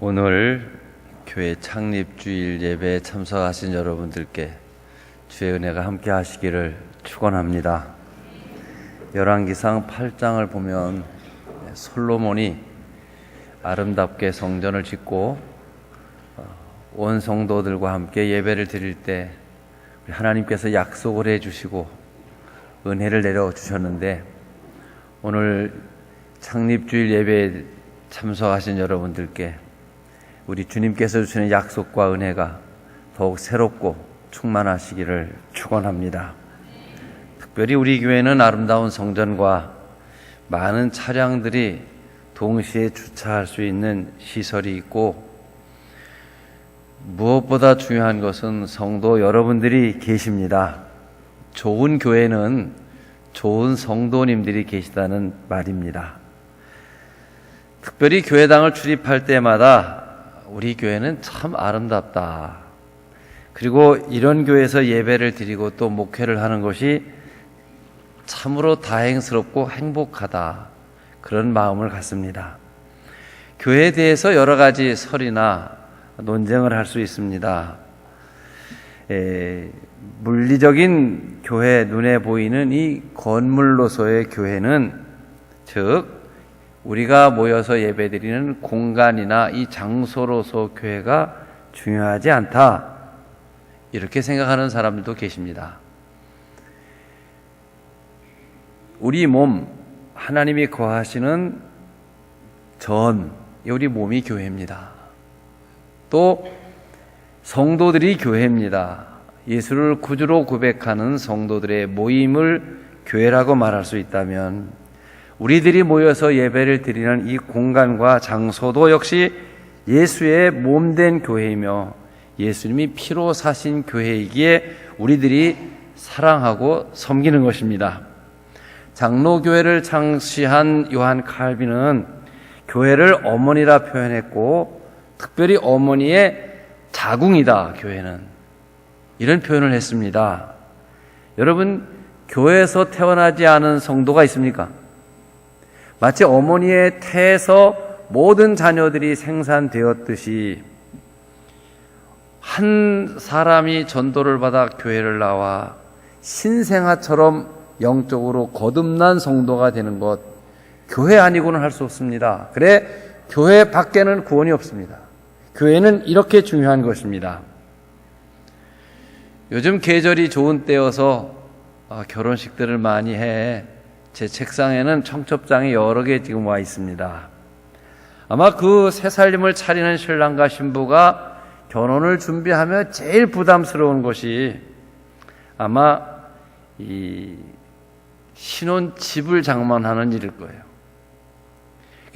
오늘 교회 창립주일 예배에 참석하신 여러분들께 주의 은혜가 함께 하시기를 축원합니다. 열왕기상 8장을 보면 솔로몬이 아름답게 성전을 짓고 온 성도들과 함께 예배를 드릴 때 하나님께서 약속을 해주시고 은혜를 내려주셨는데, 오늘 창립주일 예배에 참석하신 여러분들께 우리 주님께서 주시는 약속과 은혜가 더욱 새롭고 충만하시기를 축원합니다. 특별히 우리 교회는 아름다운 성전과 많은 차량들이 동시에 주차할 수 있는 시설이 있고, 무엇보다 중요한 것은 성도 여러분들이 계십니다. 좋은 교회는 좋은 성도님들이 계시다는 말입니다. 특별히 교회당을 출입할 때마다 우리 교회는 참 아름답다, 그리고 이런 교회에서 예배를 드리고 또 목회를 하는 것이 참으로 다행스럽고 행복하다, 그런 마음을 갖습니다. 교회에 대해서 여러 가지 설이나 논쟁을 할 수 있습니다. 물리적인 교회, 눈에 보이는 이 건물로서의 교회는, 즉 우리가 모여서 예배드리는 공간이나 이 장소로서 교회가 중요하지 않다, 이렇게 생각하는 사람들도 계십니다. 우리 몸, 하나님이 거하시는 우리 몸이 교회입니다. 또 성도들이 교회입니다. 예수를 구주로 고백하는 성도들의 모임을 교회라고 말할 수 있다면, 우리들이 모여서 예배를 드리는 이 공간과 장소도 역시 예수의 몸된 교회이며 예수님이 피로 사신 교회이기에 우리들이 사랑하고 섬기는 것입니다. 장로교회를 창시한 요한 칼빈은 교회를 어머니라 표현했고, 특별히 어머니의 자궁이다, 교회는, 이런 표현을 했습니다. 여러분, 교회에서 태어나지 않은 성도가 있습니까? 마치 어머니의 태에서 모든 자녀들이 생산되었듯이 한 사람이 전도를 받아 교회를 나와 신생아처럼 영적으로 거듭난 성도가 되는 것, 교회 아니고는 할 수 없습니다. 그래, 교회 밖에는 구원이 없습니다. 교회는 이렇게 중요한 것입니다. 요즘 계절이 좋은 때여서 결혼식들을 많이 해. 제 책상에는 청첩장이 여러 개 지금 와 있습니다. 아마 그 새살림을 차리는 신랑과 신부가 결혼을 준비하며 제일 부담스러운 것이 아마 이 신혼집을 장만하는 일일 거예요.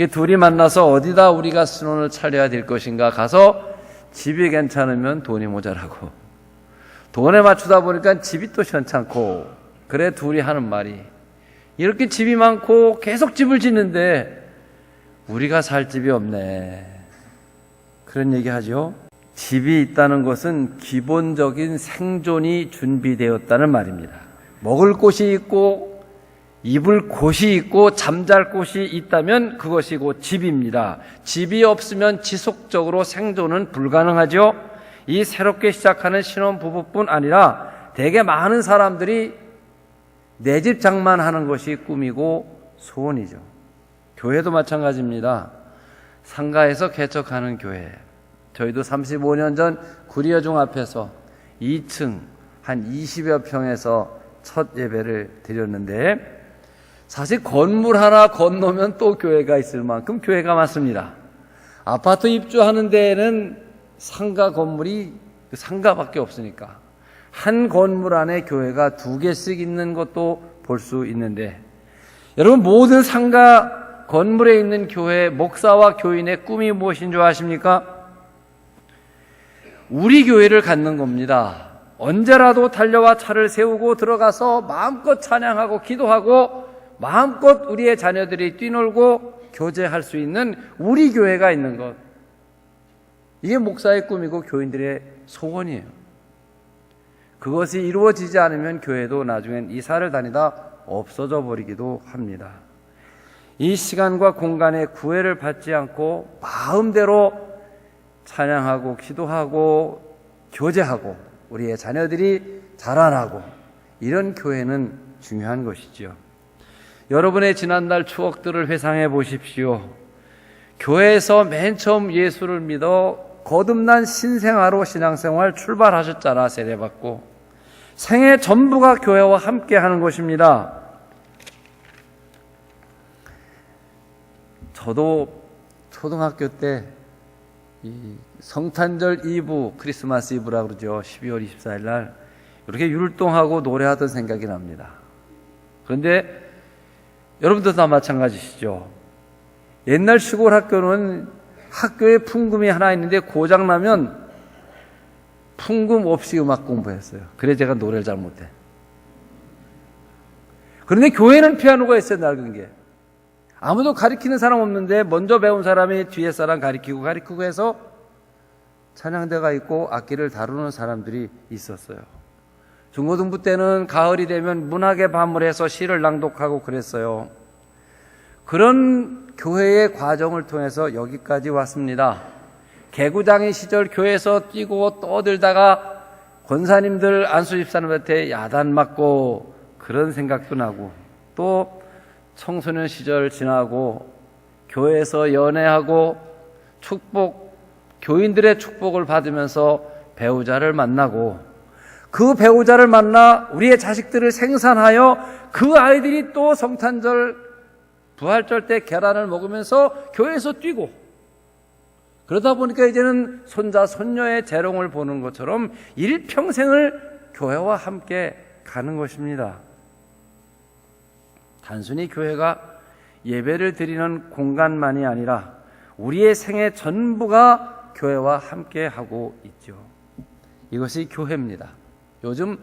둘이 만나서 어디다 우리가 신혼을 차려야 될 것인가, 가서 집이 괜찮으면 돈이 모자라고, 돈에 맞추다 보니까 집이 또 시원찮고, 그래 둘이 하는 말이, 이렇게 집이 많고 계속 집을 짓는데 우리가 살 집이 없네, 그런 얘기 하죠. 집이 있다는 것은 기본적인 생존이 준비되었다는 말입니다. 먹을 곳이 있고 입을 곳이 있고 잠잘 곳이 있다면 그것이 곧 집입니다. 집이 없으면 지속적으로 생존은 불가능하죠. 이 새롭게 시작하는 신혼부부뿐 아니라 되게 많은 사람들이 내 집 장만하는 것이 꿈이고 소원이죠. 교회도 마찬가지입니다. 상가에서 개척하는 교회, 저희도 35년 전 구리여중 앞에서 2층 한 20여 평에서 첫 예배를 드렸는데, 사실 건물 하나 건너면 또 교회가 있을 만큼 교회가 많습니다. 아파트 입주하는 데에는 상가 건물이 상가밖에 없으니까 한 건물 안에 교회가 2개씩 있는 것도 볼 수 있는데, 여러분, 모든 상가 건물에 있는 교회 목사와 교인의 꿈이 무엇인 줄 아십니까? 우리 교회를 갖는 겁니다. 언제라도 달려와 차를 세우고 들어가서 마음껏 찬양하고 기도하고 마음껏 우리의 자녀들이 뛰놀고 교제할 수 있는 우리 교회가 있는 것, 이게 목사의 꿈이고 교인들의 소원이에요. 그것이 이루어지지 않으면 교회도 나중엔 이사를 다니다 없어져 버리기도 합니다. 이 시간과 공간에 구애를 받지 않고 마음대로 찬양하고 기도하고 교제하고 우리의 자녀들이 자라나고 이런 교회는 중요한 것이지요. 여러분의 지난날 추억들을 회상해 보십시오. 교회에서 맨 처음 예수를 믿어 거듭난 신생아로 신앙생활 출발하셨잖아. 세례받고 생애 전부가 교회와 함께 하는 것입니다. 저도 초등학교 때 이 성탄절 이브, 크리스마스 이브라고 그러죠. 12월 24일 날 이렇게 율동하고 노래하던 생각이 납니다. 그런데 여러분도 다 마찬가지시죠. 옛날 시골 학교는 학교에 풍금이 하나 있는데 고장나면 풍금 없이 음악 공부했어요. 그래 제가 노래를 잘 못해. 그런데 교회는 피아노가 있어요. 낡은 게. 아무도 가르치는 사람 없는데 먼저 배운 사람이 뒤에 사람 가르치고 해서 찬양대가 있고 악기를 다루는 사람들이 있었어요. 중고등부 때는 가을이 되면 문학의 밤을 해서 시를 낭독하고 그랬어요. 그런 교회의 과정을 통해서 여기까지 왔습니다. 개구장이 시절 교회에서 뛰고 떠들다가 권사님들 안수집사님한테 야단 맞고 그런 생각도 나고, 또 청소년 시절 지나고 교회에서 연애하고 교인들의 축복을 받으면서 배우자를 만나고, 그 배우자를 만나 우리의 자식들을 생산하여 그 아이들이 또 성탄절 부활절 때 계란을 먹으면서 교회에서 뛰고, 그러다 보니까 이제는 손자 손녀의 재롱을 보는 것처럼 일평생을 교회와 함께 가는 것입니다. 단순히 교회가 예배를 드리는 공간만이 아니라 우리의 생애 전부가 교회와 함께 하고 있죠. 이것이 교회입니다. 요즘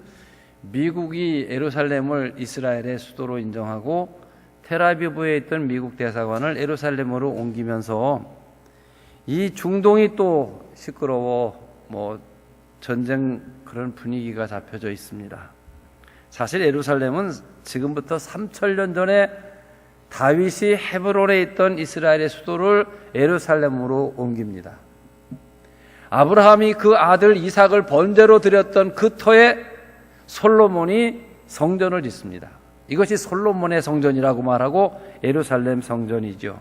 미국이 예루살렘을 이스라엘의 수도로 인정하고 텔아비브에 있던 미국 대사관을 예루살렘으로 옮기면서 이 중동이 또 시끄러워 전쟁 그런 분위기가 잡혀져 있습니다. 사실 예루살렘은 지금부터 3000년 전에 다윗이 헤브론에 있던 이스라엘의 수도를 예루살렘으로 옮깁니다. 아브라함이 그 아들 이삭을 번제로 드렸던 그 터에 솔로몬이 성전을 짓습니다. 이것이 솔로몬의 성전이라고 말하고 예루살렘 성전이죠.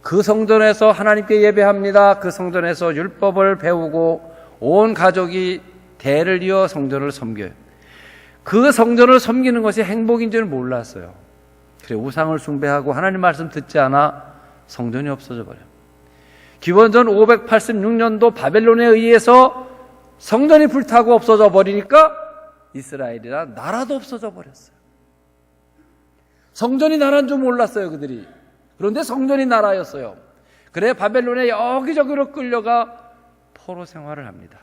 그 성전에서 하나님께 예배합니다. 그 성전에서 율법을 배우고 온 가족이 대를 이어 성전을 섬겨요. 그 성전을 섬기는 것이 행복인 줄 몰랐어요. 그래, 우상을 숭배하고 하나님 말씀 듣지 않아 성전이 없어져 버려요. 기원전 586년도 바벨론에 의해서 성전이 불타고 없어져 버리니까 이스라엘이라 나라도 없어져 버렸어요. 성전이 나라인 줄 몰랐어요, 그들이. 그런데 성전이 나라였어요. 그래 바벨론에 여기저기로 끌려가 포로 생활을 합니다.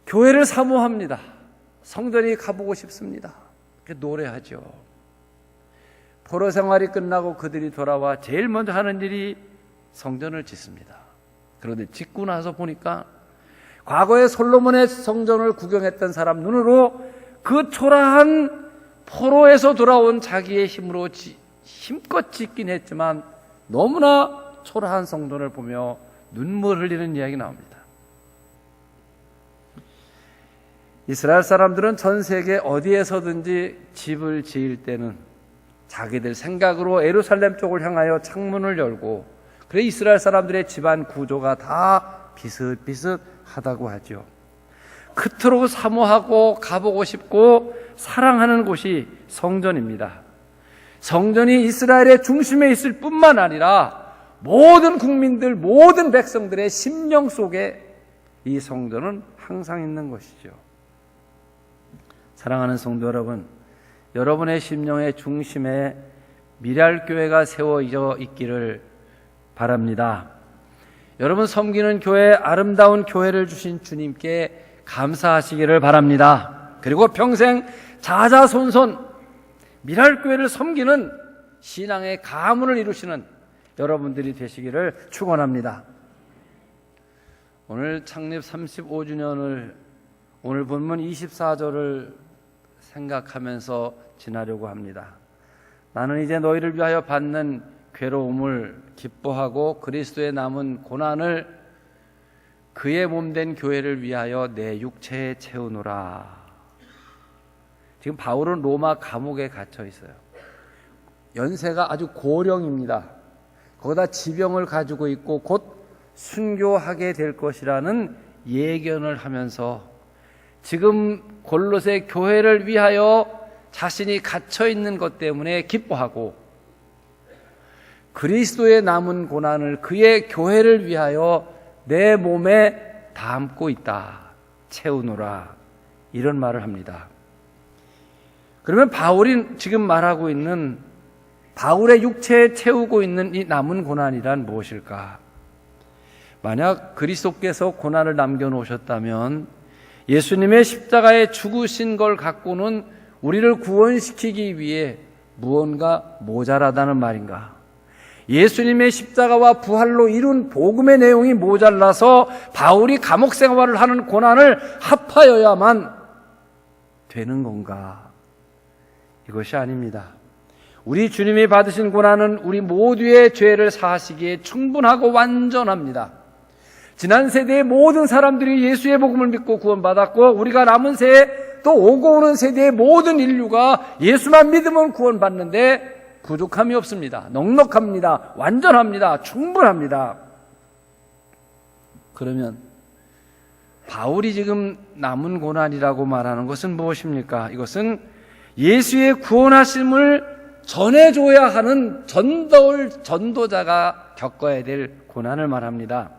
교회를 사모합니다. 성전이 가보고 싶습니다. 노래하죠. 포로 생활이 끝나고 그들이 돌아와 제일 먼저 하는 일이 성전을 짓습니다. 그런데 짓고 나서 보니까 과거에 솔로몬의 성전을 구경했던 사람 눈으로 그 초라한 포로에서 돌아온 자기의 힘으로 힘껏 짓긴 했지만 너무나 초라한 성전을 보며 눈물 흘리는 이야기 나옵니다. 이스라엘 사람들은 전 세계 어디에서든지 집을 지을 때는 자기들 생각으로 예루살렘 쪽을 향하여 창문을 열고, 그래 이스라엘 사람들의 집안 구조가 다 비슷비슷하다고 하죠. 그토록 사모하고 가보고 싶고 사랑하는 곳이 성전입니다. 성전이 이스라엘의 중심에 있을 뿐만 아니라 모든 국민들, 모든 백성들의 심령 속에 이 성전은 항상 있는 것이죠. 사랑하는 성도 여러분, 여러분의 심령의 중심에 미랄교회가 세워져 있기를 바랍니다. 여러분 섬기는 교회, 아름다운 교회를 주신 주님께 감사하시기를 바랍니다. 그리고 평생 자자손손 미랄교회를 섬기는 신앙의 가문을 이루시는 여러분들이 되시기를 축원합니다. 오늘 창립 35주년을 오늘 본문 24절을 생각하면서 지나려고 합니다. 나는 이제 너희를 위하여 받는 괴로움을 기뻐하고 그리스도의 남은 고난을 그의 몸된 교회를 위하여 내 육체에 채우노라. 지금 바울은 로마 감옥에 갇혀 있어요. 연세가 아주 고령입니다. 거기다 지병을 가지고 있고 곧 순교하게 될 것이라는 예견을 하면서 지금 골로새 교회를 위하여 자신이 갇혀 있는 것 때문에 기뻐하고 그리스도의 남은 고난을 그의 교회를 위하여 내 몸에 담고 있다. 채우노라. 이런 말을 합니다. 그러면 바울이 지금 말하고 있는 바울의 육체에 채우고 있는 이 남은 고난이란 무엇일까? 만약 그리스도께서 고난을 남겨놓으셨다면 예수님의 십자가에 죽으신 걸 갖고는 우리를 구원시키기 위해 무언가 모자라다는 말인가? 예수님의 십자가와 부활로 이룬 복음의 내용이 모자라서 바울이 감옥 생활을 하는 고난을 합하여야만 되는 건가? 이것이 아닙니다. 우리 주님이 받으신 고난은 우리 모두의 죄를 사하시기에 충분하고 완전합니다. 지난 세대의 모든 사람들이 예수의 복음을 믿고 구원받았고 우리가 남은 세대 또 오고 오는 세대의 모든 인류가 예수만 믿으면 구원받는데 부족함이 없습니다. 넉넉합니다. 완전합니다. 충분합니다. 그러면 바울이 지금 남은 고난이라고 말하는 것은 무엇입니까? 이것은 예수의 구원하심을 전해줘야 하는 전도자가 겪어야 될 고난을 말합니다.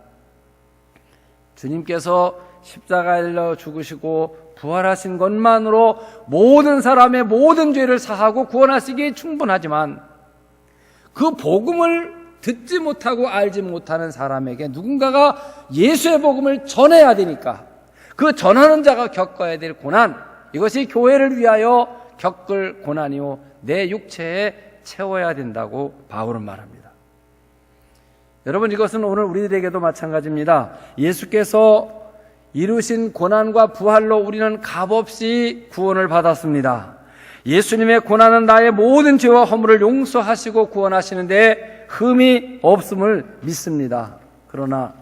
주님께서 십자가에 달려 죽으시고 부활하신 것만으로 모든 사람의 모든 죄를 사하고 구원하시기에 충분하지만 그 복음을 듣지 못하고 알지 못하는 사람에게 누군가가 예수의 복음을 전해야 되니까 그 전하는 자가 겪어야 될 고난, 이것이 교회를 위하여 겪을 고난이요 내 육체에 채워야 된다고 바울은 말합니다. 여러분, 이것은 오늘 우리들에게도 마찬가지입니다. 예수께서 이루신 고난과 부활로 우리는 값없이 구원을 받았습니다. 예수님의 고난은 나의 모든 죄와 허물을 용서하시고 구원하시는데 흠이 없음을 믿습니다. 그러나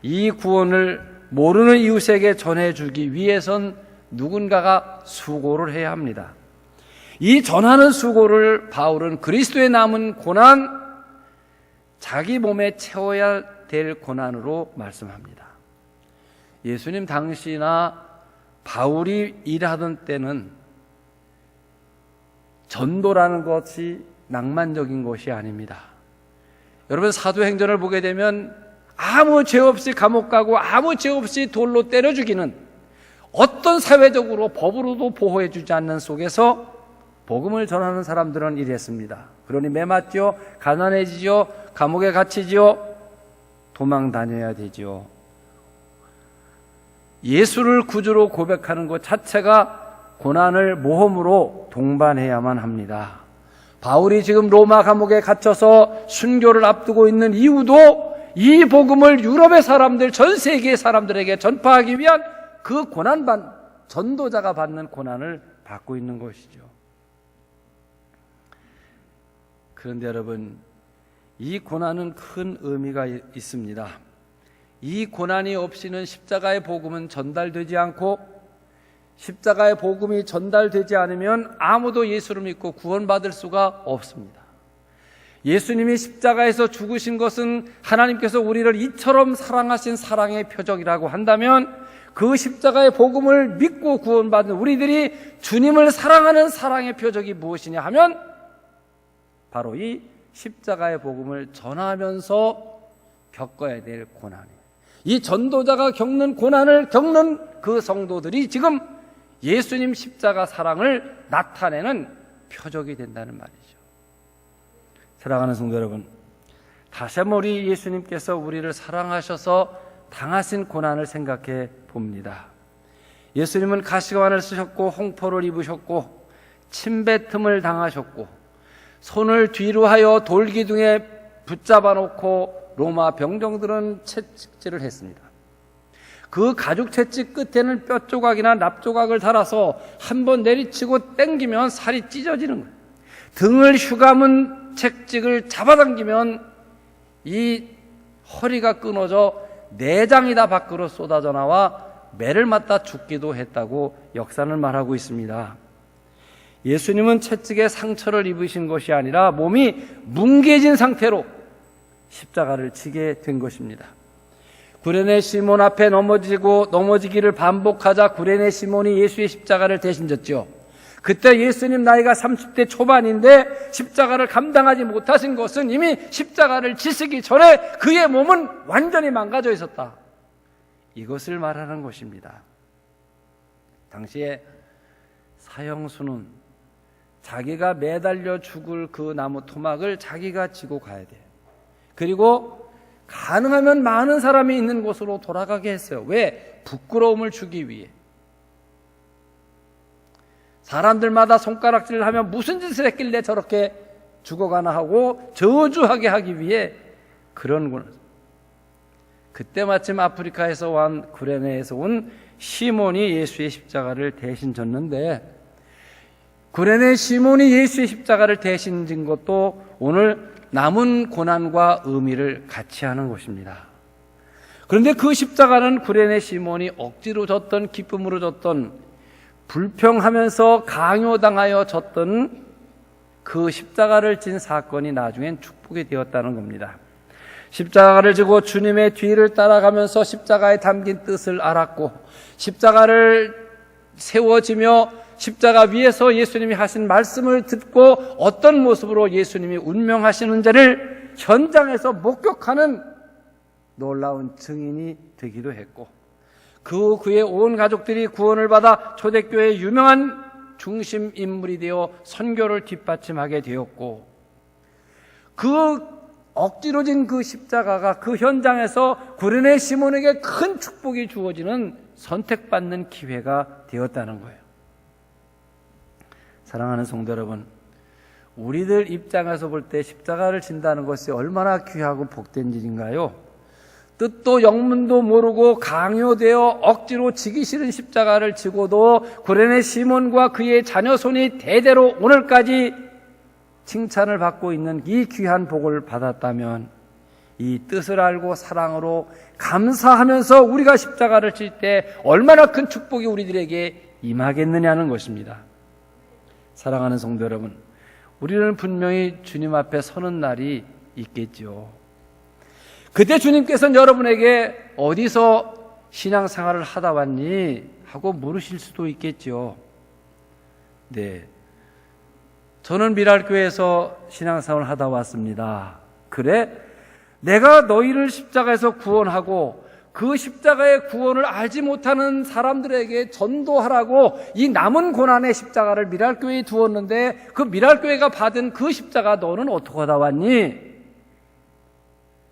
이 구원을 모르는 이웃에게 전해주기 위해선 누군가가 수고를 해야 합니다. 이 전하는 수고를 바울은 그리스도의 남은 고난, 자기 몸에 채워야 될 고난으로 말씀합니다. 예수님 당시나 바울이 일하던 때는 전도라는 것이 낭만적인 것이 아닙니다. 여러분, 사도행전을 보게 되면 아무 죄 없이 감옥 가고 아무 죄 없이 돌로 때려 죽이는, 어떤 사회적으로 법으로도 보호해 주지 않는 속에서 복음을 전하는 사람들은 이랬습니다. 그러니 매맞죠, 가난해지죠, 감옥에 갇히죠, 도망 다녀야 되죠. 예수를 구주로 고백하는 것 자체가 고난을 모험으로 동반해야만 합니다. 바울이 지금 로마 감옥에 갇혀서 순교를 앞두고 있는 이유도 이 복음을 유럽의 사람들, 전 세계의 사람들에게 전파하기 위한 그 전도자가 받는 고난을 받고 있는 것이죠. 그런데 여러분, 이 고난은 큰 의미가 있습니다. 이 고난이 없이는 십자가의 복음은 전달되지 않고, 십자가의 복음이 전달되지 않으면 아무도 예수를 믿고 구원받을 수가 없습니다. 예수님이 십자가에서 죽으신 것은 하나님께서 우리를 이처럼 사랑하신 사랑의 표적이라고 한다면, 그 십자가의 복음을 믿고 구원받은 우리들이 주님을 사랑하는 사랑의 표적이 무엇이냐 하면 바로 이 십자가의 복음을 전하면서 겪어야 될 고난이에요. 이 전도자가 겪는 고난을 겪는 그 성도들이 지금 예수님 십자가 사랑을 나타내는 표적이 된다는 말이죠. 사랑하는 성도 여러분, 다시 한번 우리 예수님께서 우리를 사랑하셔서 당하신 고난을 생각해 봅니다. 예수님은 가시관을 쓰셨고 홍포를 입으셨고 침뱉음을 당하셨고 손을 뒤로 하여 돌기둥에 붙잡아 놓고 로마 병정들은 채찍질을 했습니다. 그 가죽 채찍 끝에는 뼈 조각이나 납 조각을 달아서 한번 내리치고 당기면 살이 찢어지는 거예요. 등을 휘감은 채찍을 잡아당기면 이 허리가 끊어져 내장이 다 밖으로 쏟아져 나와 매를 맞다 죽기도 했다고 역사는 말하고 있습니다. 예수님은 채찍에 상처를 입으신 것이 아니라 몸이 뭉개진 상태로 십자가를 지게 된 것입니다. 구레네 시몬 앞에 넘어지기를 반복하자 구레네 시몬이 예수의 십자가를 대신 졌죠. 그때 예수님 나이가 30대 초반인데 십자가를 감당하지 못하신 것은 이미 십자가를 지시기 전에 그의 몸은 완전히 망가져 있었다. 이것을 말하는 것입니다. 당시에 사형수는 자기가 매달려 죽을 그 나무 토막을 자기가 지고 가야 돼요. 그리고 가능하면 많은 사람이 있는 곳으로 돌아가게 했어요. 왜? 부끄러움을 주기 위해. 사람들마다 손가락질을 하면 무슨 짓을 했길래 저렇게 죽어가나 하고 저주하게 하기 위해 그런 걸. 그때 마침 아프리카에서 온 구레네에서 온 시몬이 예수의 십자가를 대신 졌는데, 구레네 시몬이 예수의 십자가를 대신 진 것도 오늘 남은 고난과 의미를 같이 하는 것입니다. 그런데 그 십자가는 구레네 시몬이 억지로 졌던, 기쁨으로 졌던, 불평하면서 강요당하여 졌던 그 십자가를 진 사건이 나중엔 축복이 되었다는 겁니다. 십자가를 지고 주님의 뒤를 따라가면서 십자가에 담긴 뜻을 알았고, 십자가를 세워지며 십자가 위에서 예수님이 하신 말씀을 듣고 어떤 모습으로 예수님이 운명하시는지를 현장에서 목격하는 놀라운 증인이 되기도 했고, 그의 온 가족들이 구원을 받아 초대교회의 유명한 중심 인물이 되어 선교를 뒷받침하게 되었고, 그 억지로 진 그 십자가가 그 현장에서 구레네 시몬에게 큰 축복이 주어지는 선택받는 기회가 되었다는 거예요. 사랑하는 성도 여러분, 우리들 입장에서 볼 때 십자가를 진다는 것이 얼마나 귀하고 복된 일인가요? 뜻도 영문도 모르고 강요되어 억지로 지기 싫은 십자가를 지고도 구레네 시몬과 그의 자녀 손이 대대로 오늘까지 칭찬을 받고 있는 이 귀한 복을 받았다면, 이 뜻을 알고 사랑으로 감사하면서 우리가 십자가를 칠 때 얼마나 큰 축복이 우리들에게 임하겠느냐는 것입니다. 사랑하는 성도 여러분, 우리는 분명히 주님 앞에 서는 날이 있겠죠. 그때 주님께서는 여러분에게 어디서 신앙생활을 하다 왔니? 하고 물으실 수도 있겠죠. 네, 저는 미랄교회에서 신앙생활을 하다 왔습니다. 그래? 내가 너희를 십자가에서 구원하고 그 십자가의 구원을 알지 못하는 사람들에게 전도하라고 이 남은 고난의 십자가를 미랄교회에 두었는데, 그 미랄교회가 받은 그 십자가 너는 어떻게 하다 왔니?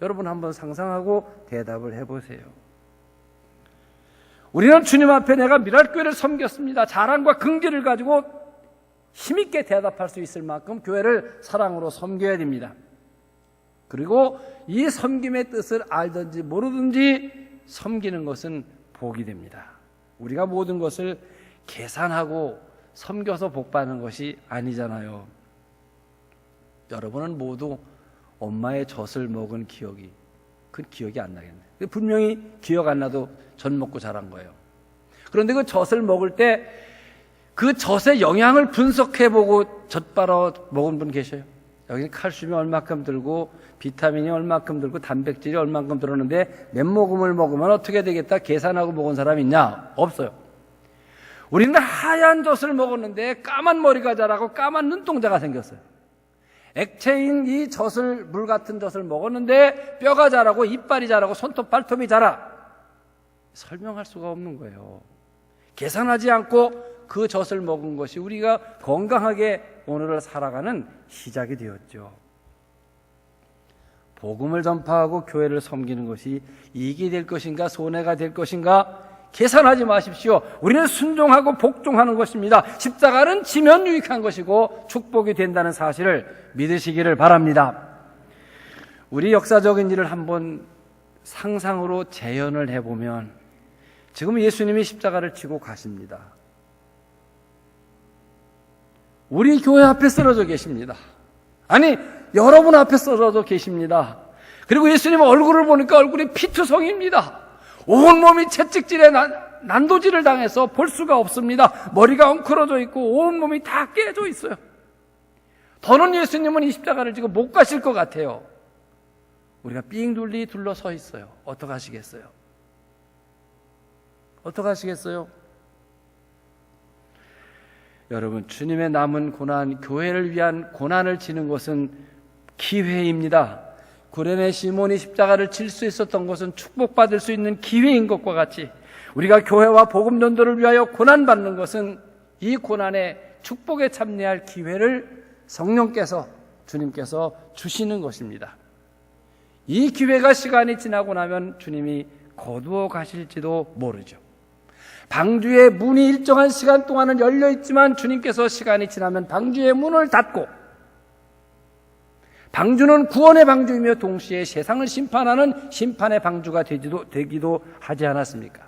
여러분 한번 상상하고 대답을 해보세요. 우리는 주님 앞에 내가 미랄교회를 섬겼습니다, 자랑과 긍지를 가지고 힘있게 대답할 수 있을 만큼 교회를 사랑으로 섬겨야 됩니다. 그리고 이 섬김의 뜻을 알든지 모르든지 섬기는 것은 복이 됩니다. 우리가 모든 것을 계산하고 섬겨서 복받는 것이 아니잖아요. 여러분은 모두 엄마의 젖을 먹은 기억이, 그 기억이 안 나겠네. 분명히 기억 안 나도 젖 먹고 자란 거예요. 그런데 그 젖을 먹을 때 그 젖의 영양을 분석해보고 젖 빨아 먹은 분 계셔요? 여기는 칼슘이 얼마큼 들고 비타민이 얼마큼 들고 단백질이 얼마큼 들었는데 몇 모금을 먹으면 어떻게 되겠다 계산하고 먹은 사람이 있냐? 없어요. 우리는 하얀 젖을 먹었는데 까만 머리가 자라고 까만 눈동자가 생겼어요. 액체인 이 젖을, 물 같은 젖을 먹었는데 뼈가 자라고 이빨이 자라고 손톱 발톱이 자라. 설명할 수가 없는 거예요. 계산하지 않고 그 젖을 먹은 것이 우리가 건강하게 오늘을 살아가는 시작이 되었죠. 복음을 전파하고 교회를 섬기는 것이 이익이 될 것인가 손해가 될 것인가 계산하지 마십시오. 우리는 순종하고 복종하는 것입니다. 십자가는 지면 유익한 것이고 축복이 된다는 사실을 믿으시기를 바랍니다. 우리 역사적인 일을 한번 상상으로 재현을 해보면, 지금 예수님이 십자가를 지고 가십니다. 우리 교회 앞에 쓰러져 계십니다. 아니, 여러분 앞에 쓰러져 계십니다. 그리고 예수님 얼굴을 보니까 얼굴이 피투성입니다. 온몸이 채찍질에 난도질을 당해서 볼 수가 없습니다. 머리가 엉클어져 있고 온몸이 다 깨져 있어요. 더는 예수님은 이 십자가를 지고 못 가실 것 같아요. 우리가 삥 둘러서 있어요. 어떡하시겠어요? 어떡하시겠어요? 여러분, 주님의 남은 고난, 교회를 위한 고난을 지는 것은 기회입니다. 구레네 시몬이 십자가를 질 수 있었던 것은 축복받을 수 있는 기회인 것과 같이 우리가 교회와 복음 전도를 위하여 고난받는 것은 이 고난의 축복에 참여할 기회를 성령께서, 주님께서 주시는 것입니다. 이 기회가 시간이 지나고 나면 주님이 거두어 가실지도 모르죠. 방주의 문이 일정한 시간 동안은 열려 있지만 주님께서 시간이 지나면 방주의 문을 닫고, 방주는 구원의 방주이며 동시에 세상을 심판하는 심판의 방주가 되기도 하지 않았습니까?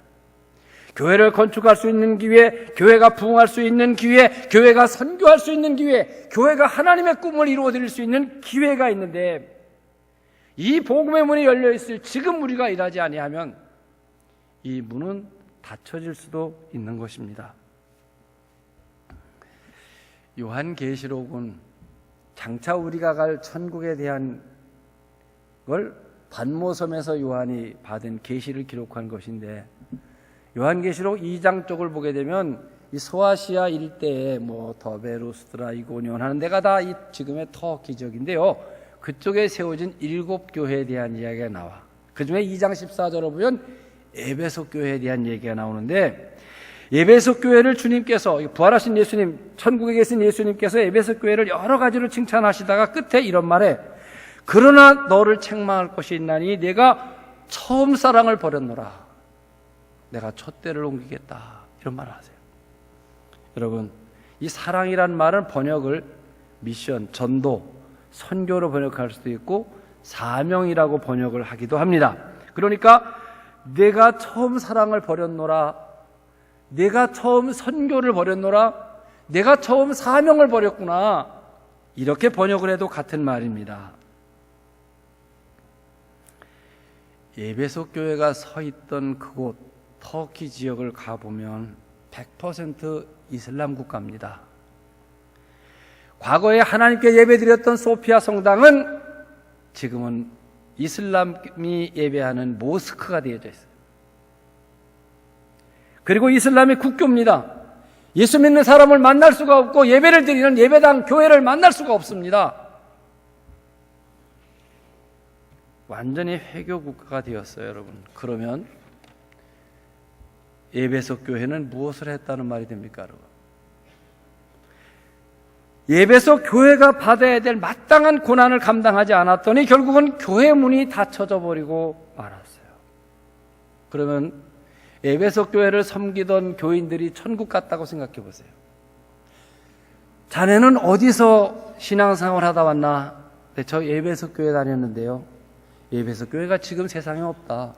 교회를 건축할 수 있는 기회, 교회가 부흥할 수 있는 기회, 교회가 선교할 수 있는 기회, 교회가 하나님의 꿈을 이루어드릴 수 있는 기회가 있는데, 이 복음의 문이 열려 있을 지금 우리가 일하지 아니하면 이 문은 닫혀질 수도 있는 것입니다. 요한계시록은 장차 우리가 갈 천국에 대한 걸 반모섬에서 요한이 받은 계시를 기록한 것인데, 요한계시록 2장 쪽을 보게 되면 이 소아시아 일대에 더베루스드라 이고니온 하는 데가 다 이 지금의 터키 지역인데요, 그쪽에 세워진 7교회에 대한 이야기가 나와. 그 중에 2장 14절을 보면 에베소 교회에 대한 얘기가 나오는데, 에베소 교회를 주님께서, 부활하신 예수님, 천국에 계신 예수님께서 에베소 교회를 여러 가지로 칭찬하시다가 끝에 이런 말에, 그러나 너를 책망할 것이 있나니 내가 처음 사랑을 버렸노라. 내가 촛대를 옮기겠다. 이런 말을 하세요. 여러분, 이 사랑이란 말은 번역을 미션, 전도, 선교로 번역할 수도 있고 사명이라고 번역을 하기도 합니다. 그러니까 내가 처음 사랑을 버렸노라, 내가 처음 선교를 버렸노라, 내가 처음 사명을 버렸구나, 이렇게 번역을 해도 같은 말입니다. 에베소 교회가 서 있던 그곳 터키 지역을 가보면 100% 이슬람 국가입니다. 과거에 하나님께 예배드렸던 소피아 성당은 지금은 이슬람이 예배하는 모스크가 되어져 있어요. 그리고 이슬람이 국교입니다. 예수 믿는 사람을 만날 수가 없고 예배를 드리는 예배당, 교회를 만날 수가 없습니다. 완전히 회교 국가가 되었어요, 여러분. 그러면 에베소 교회는 무엇을 했다는 말이 됩니까, 여러분? 에베소 교회가 받아야 될 마땅한 고난을 감당하지 않았더니 결국은 교회 문이 닫혀져 버리고 말았어요. 그러면 에베소 교회를 섬기던 교인들이 천국 갔다고 생각해 보세요. 자네는 어디서 신앙생활 하다 왔나? 네, 저 에베소 교회 다녔는데요. 에베소 교회가 지금 세상에 없다.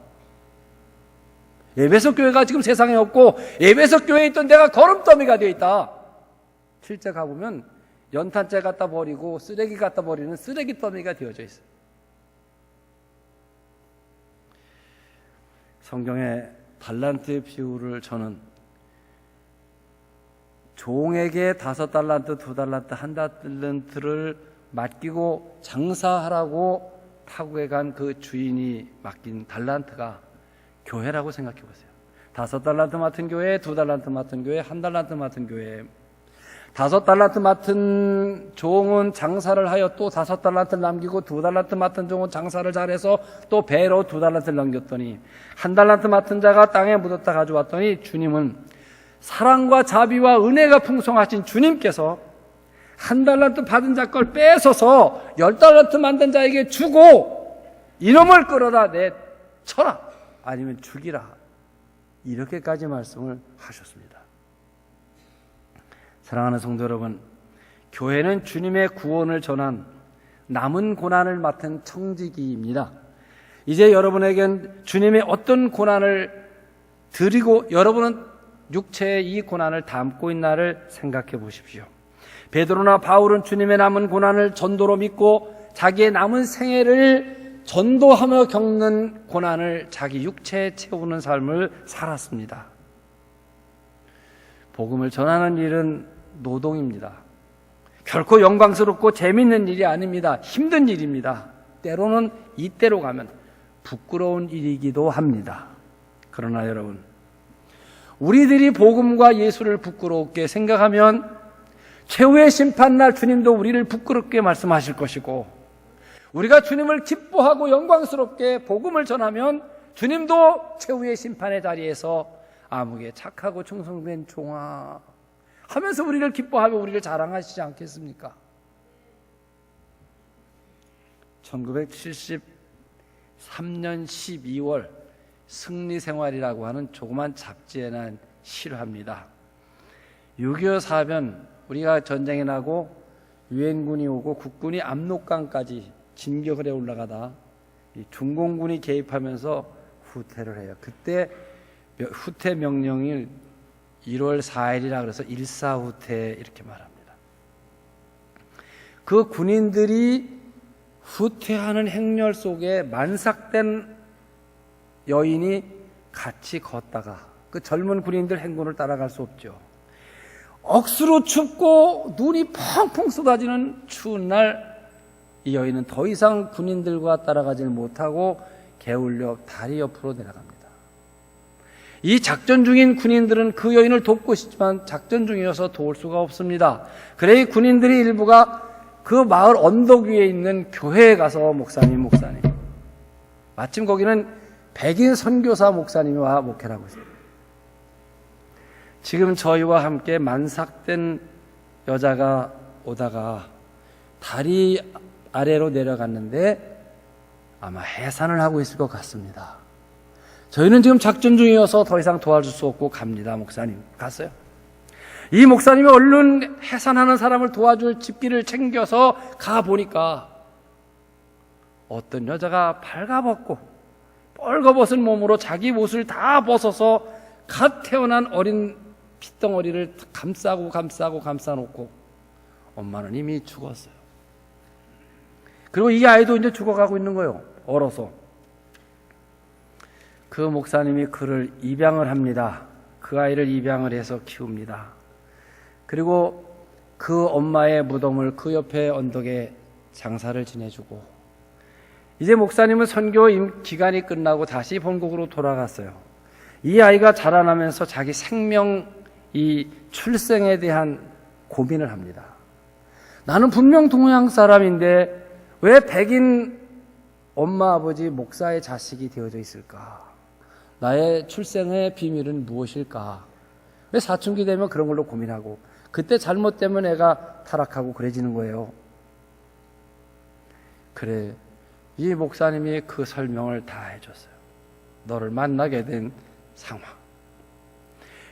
에베소 교회가 지금 세상에 없고 에베소 교회에 있던 데가 거름더미가 되어 있다. 실제 가보면 연탄재 갖다 버리고 쓰레기 갖다 버리는 쓰레기 더미가 되어져 있어요. 성경의 달란트의 비유를 저는 종에게 5달란트, 2달란트, 1달란트를 맡기고 장사하라고 타국에 간 그 주인이 맡긴 달란트가 교회라고 생각해 보세요. 5달란트 맡은 교회, 2달란트 맡은 교회, 1달란트 맡은 교회. 5달란트 맡은 종은 장사를 하여 또 5달란트를 남기고 2달란트 맡은 종은 장사를 잘해서 또 배로 2달란트를 넘겼더니 1달란트 맡은 자가 땅에 묻었다 가져왔더니 주님은 사랑과 자비와 은혜가 풍성하신 주님께서 1달란트 받은 자 걸 뺏어서 10달란트 만든 자에게 주고 이놈을 끌어다 내쳐라, 아니면 죽이라, 이렇게까지 말씀을 하셨습니다. 사랑하는 성도 여러분, 교회는 주님의 구원을 전한 남은 고난을 맡은 청지기입니다. 이제 여러분에겐 주님의 어떤 고난을 드리고 여러분은 육체의 이 고난을 담고 있나를 생각해 보십시오. 베드로나 바울은 주님의 남은 고난을 전도로 믿고 자기의 남은 생애를 전도하며 겪는 고난을 자기 육체에 채우는 삶을 살았습니다. 복음을 전하는 일은 노동입니다. 결코 영광스럽고 재밌는 일이 아닙니다. 힘든 일입니다. 때로는 이때로 가면 부끄러운 일이기도 합니다. 그러나 여러분, 우리들이 복음과 예수를 부끄럽게 생각하면 최후의 심판날 주님도 우리를 부끄럽게 말씀하실 것이고, 우리가 주님을 기뻐하고 영광스럽게 복음을 전하면 주님도 최후의 심판의 자리에서 아무개 착하고 충성된 종아 하면서 우리를 기뻐하며 우리를 자랑하시지 않겠습니까? 1973년 12월 승리생활이라고 하는 조그만 잡지에 난 실화입니다. 6.25 사변, 우리가 전쟁이 나고 유엔군이 오고 국군이 압록강까지 진격을 해 올라가다 중공군이 개입하면서 후퇴를 해요. 그때 후퇴 명령을 1월 4일이라 그래서 일사후퇴 이렇게 말합니다. 그 군인들이 후퇴하는 행렬 속에 만삭된 여인이 같이 걷다가 그 젊은 군인들 행군을 따라갈 수 없죠. 억수로 춥고 눈이 펑펑 쏟아지는 추운 날 이 여인은 더 이상 군인들과 따라가지 못하고 게을려 다리 옆으로 내려갑니다. 이 작전 중인 군인들은 그 여인을 돕고 싶지만 작전 중이어서 도울 수가 없습니다. 그래 이 군인들이 일부가 그 마을 언덕 위에 있는 교회에 가서 목사님 마침 거기는 백인 선교사 목사님과 목회를 하고 있습니다. 지금 저희와 함께 만삭된 여자가 오다가 다리 아래로 내려갔는데 아마 해산을 하고 있을 것 같습니다. 저희는 지금 작전 중이어서 더 이상 도와줄 수 없고 갑니다. 목사님 갔어요. 이 목사님이 얼른 해산하는 사람을 도와줄 집기를 챙겨서 가보니까 어떤 여자가 발가벗고 뻘거벗은 몸으로 자기 옷을 다 벗어서 갓 태어난 어린 핏덩어리를 감싸놓고 엄마는 이미 죽었어요. 그리고 이 아이도 이제 죽어가고 있는 거예요. 얼어서. 그 목사님이 그를 입양을 합니다. 그 아이를 입양을 해서 키웁니다. 그리고 그 엄마의 무덤을 그 옆에 언덕에 장사를 지내주고, 이제 목사님은 선교 기간이 끝나고 다시 본국으로 돌아갔어요. 이 아이가 자라나면서 자기 생명, 이 출생에 대한 고민을 합니다. 나는 분명 동양 사람인데 왜 백인 엄마 아버지 목사의 자식이 되어져 있을까? 나의 출생의 비밀은 무엇일까? 왜 사춘기 되면 그런 걸로 고민하고, 그때 잘못되면 애가 타락하고 그래지는 거예요. 그래, 이 목사님이 그 설명을 다 해줬어요. 너를 만나게 된 상황.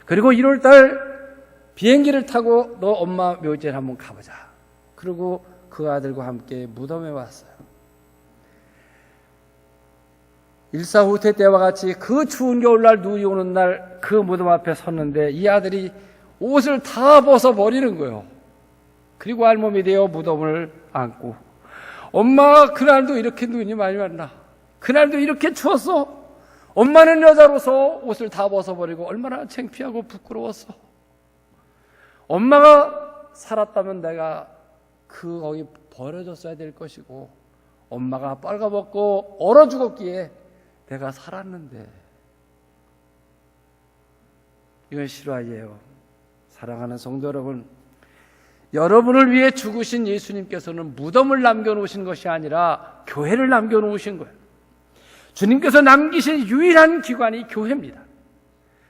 그리고 1월달 비행기를 타고 너 엄마 묘지에 한번 가보자. 그리고 그 아들과 함께 무덤에 왔어요. 일사후퇴 때와 같이 그 추운 겨울날 눈이 오는 날 그 무덤 앞에 섰는데 이 아들이 옷을 다 벗어버리는 거예요. 그리고 알몸이 되어 무덤을 안고, 엄마 그날도 이렇게 눈이 많이 왔나? 그날도 이렇게 추웠어? 엄마는 여자로서 옷을 다 벗어버리고 얼마나 창피하고 부끄러웠어. 엄마가 살았다면 내가 거기 버려졌어야 될 것이고, 엄마가 빨가벗고 얼어 죽었기에 내가 살았는데. 이건 실화예요. 사랑하는 성도 여러분, 여러분을 위해 죽으신 예수님께서는 무덤을 남겨놓으신 것이 아니라 교회를 남겨놓으신 거예요. 주님께서 남기신 유일한 기관이 교회입니다.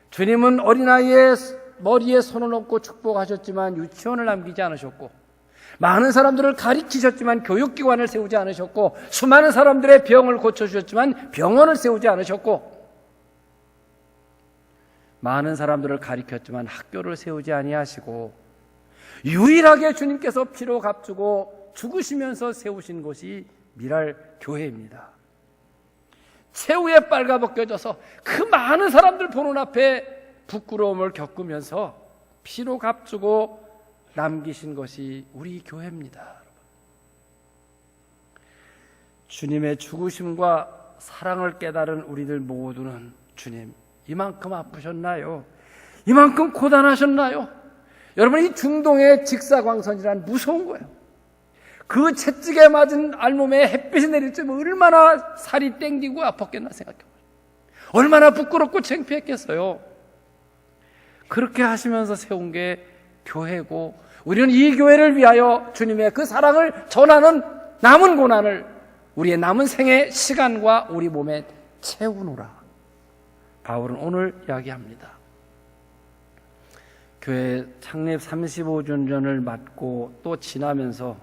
주님은 어린아이의 머리에 손을 얹고 축복하셨지만 유치원을 남기지 않으셨고, 많은 사람들을 가르치셨지만 교육기관을 세우지 않으셨고, 수많은 사람들의 병을 고쳐주셨지만 병원을 세우지 않으셨고, 많은 사람들을 가르쳤지만 학교를 세우지 아니하시고, 유일하게 주님께서 피로 값주고 죽으시면서 세우신 것이 미랄 교회입니다. 최후에 빨가벗겨져서 그 많은 사람들 보는 앞에 부끄러움을 겪으면서 피로 값주고 남기신 것이 우리 교회입니다. 주님의 죽으심과 사랑을 깨달은 우리들 모두는 주님, 이만큼 아프셨나요? 이만큼 고단하셨나요? 여러분, 이 중동의 직사광선이란 무서운 거예요. 그 채찍에 맞은 알몸에 햇빛이 내릴 때 얼마나 살이 땡기고 아팠겠나 생각해봐요. 얼마나 부끄럽고 창피했겠어요. 그렇게 하시면서 세운 게 교회고, 우리는 이 교회를 위하여 주님의 그 사랑을 전하는 남은 고난을 우리의 남은 생의 시간과 우리 몸에 채우노라. 바울은 오늘 이야기합니다. 교회 창립 35주년을 맞고 또 지나면서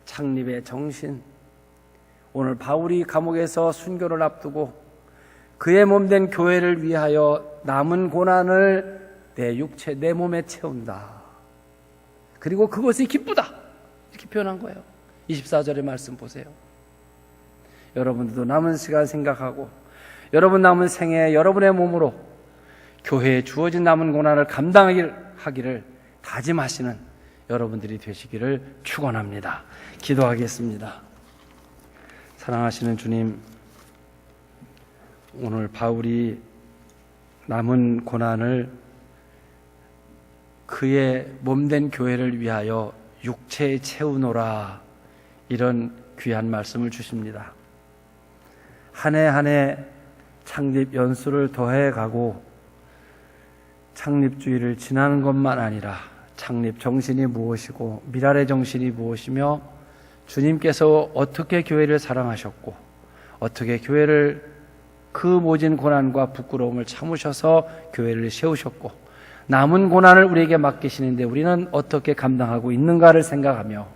창립의 정신, 오늘 바울이 감옥에서 순교를 앞두고 그의 몸된 교회를 위하여 남은 고난을 내 육체, 내 몸에 채운다. 그리고 그것이 기쁘다. 이렇게 표현한 거예요. 24절의 말씀 보세요. 여러분들도 남은 시간 생각하고 여러분 남은 생에 여러분의 몸으로 교회에 주어진 남은 고난을 감당하기를 다짐하시는 여러분들이 되시기를 축원합니다. 기도하겠습니다. 사랑하시는 주님, 오늘 바울이 남은 고난을 그의 몸된 교회를 위하여 육체에 채우노라, 이런 귀한 말씀을 주십니다. 한 해 한 해 창립 연수를 더해가고 창립주의를 지나는 것만 아니라 창립 정신이 무엇이고 미랄의 정신이 무엇이며 주님께서 어떻게 교회를 사랑하셨고 어떻게 교회를 그 모진 고난과 부끄러움을 참으셔서 교회를 세우셨고 남은 고난을 우리에게 맡기시는데 우리는 어떻게 감당하고 있는가를 생각하며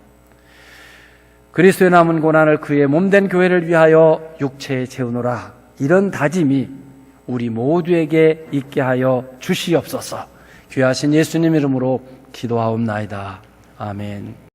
그리스도의 남은 고난을 그의 몸된 교회를 위하여 육체에 채우노라, 이런 다짐이 우리 모두에게 있게 하여 주시옵소서. 귀하신 예수님 이름으로 기도하옵나이다. 아멘.